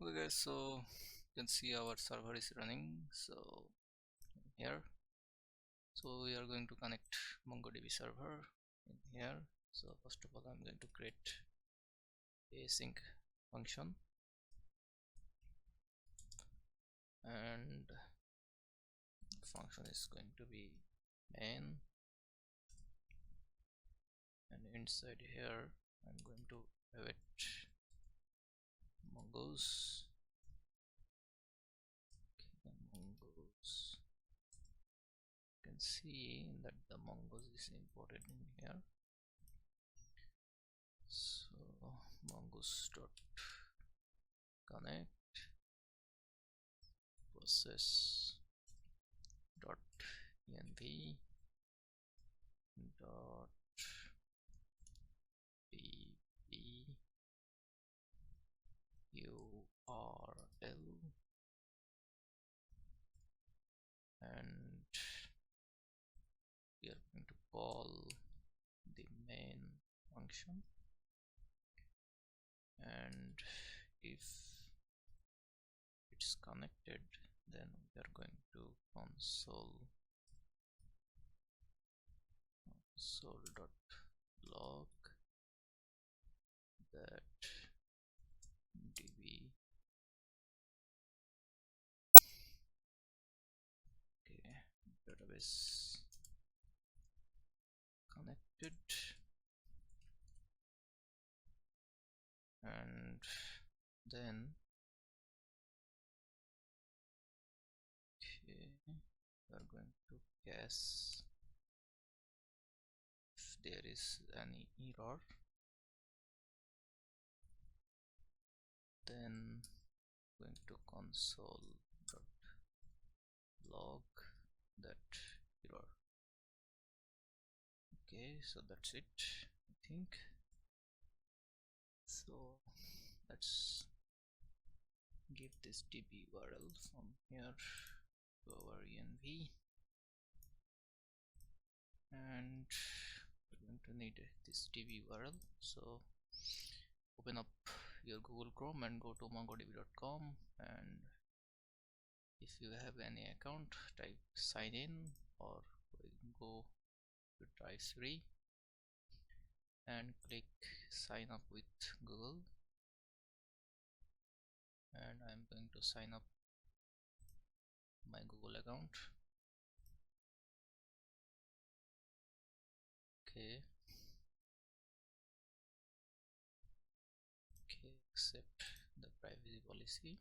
Okay guys, so you can see our server is running. So here, so we are going to connect MongoDB server in here. So first of all, I'm going to create async function, and function is going to be main, and inside here I'm going to have it mongoose. Mongoose, you can see that the mongoose is imported in here. So mongoose dot connect process dot env dot bb url, and we are going to call the main function, and if it's connected, then we are going to console.log that db. Okay, database connected, and then okay, we are going to cache if there is any error. Then going to console.log that error. Okay, so that's it, I think. So let's give this db URL from here to our env, and we're going to need this db URL. So open up your Google Chrome and go to mongodb.com, and if you have any account, type sign in, or go to try free and click sign up with Google, and I'm going to sign up my Google account. Okay, accept the privacy policy,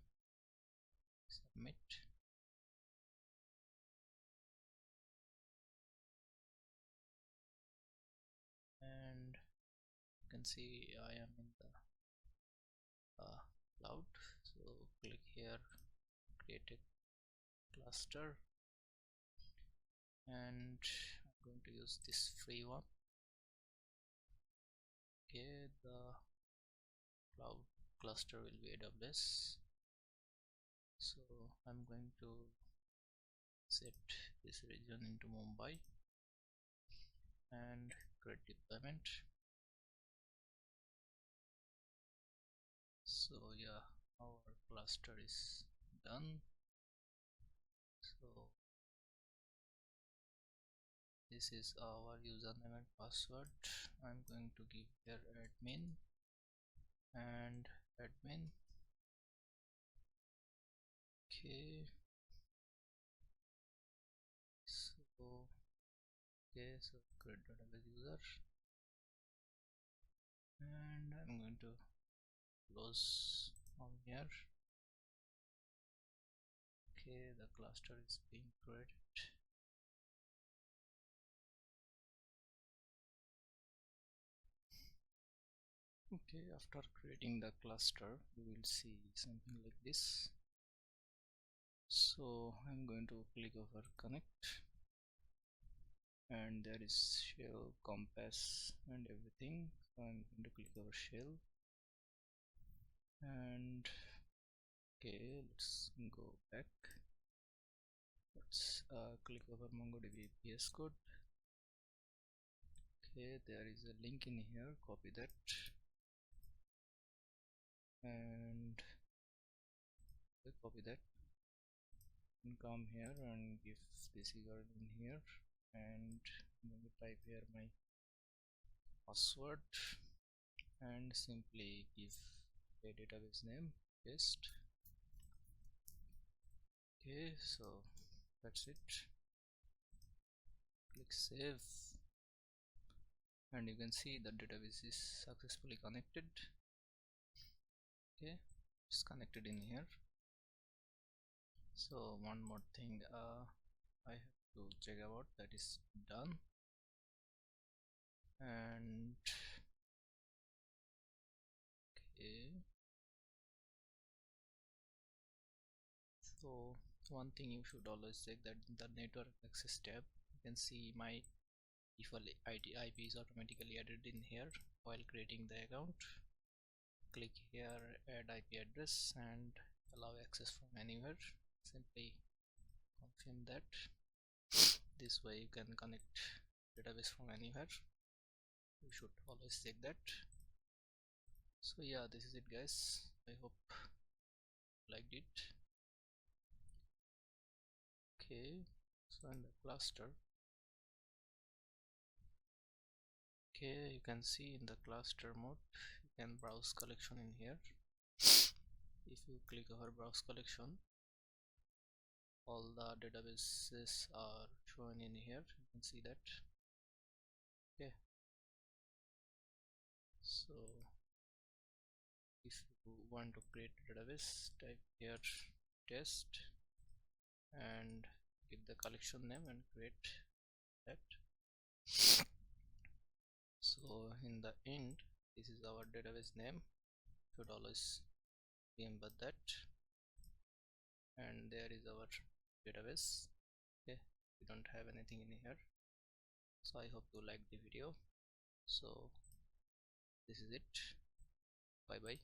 submit, and you can see I am in the cloud. So click here, create a cluster, and I'm going to use this free one. Okay, the cloud cluster will be AWS. So I'm going to set this region into Mumbai and create deployment. So yeah, our cluster is done. So this is our username and password. I'm going to give here admin and admin. Okay, so create database user, and I'm going to close from here. Okay, the cluster is being created. Okay, after creating the cluster, you will see something like this. So I'm going to click over connect, and there is shell, compass, and everything. So I'm going to click over shell, and okay, let's go back. Let's click over MongoDB APS code. Okay, there is a link in here, copy that, and Okay, copy that and come here and give this URL in here, and I'm going to type here my password and simply give a database name, paste. Okay, so that's it. Click save, and you can see the database is successfully connected. Okay, it's connected in here. So one more thing I have to check about, that is done. And okay, so one thing you should always check, that the network access tab, you can see my default IP is automatically added in here while creating the account. Click here, add IP address and allow access from anywhere. Simply confirm that. This way you can connect database from anywhere. You should always check that. So yeah, this is it guys. I hope you liked it. Okay, so in the cluster, okay, you can see in the cluster mode you can browse collection in here. If you click over browse collection, all the databases are shown in here, you can see that. Okay, so if you want to create a database, type here test and give the collection name and create that. So in the end, this is our database name, should always remember that, and there is our database. Okay, we don't have anything in here. So I hope you liked the video. So this is it. Bye bye.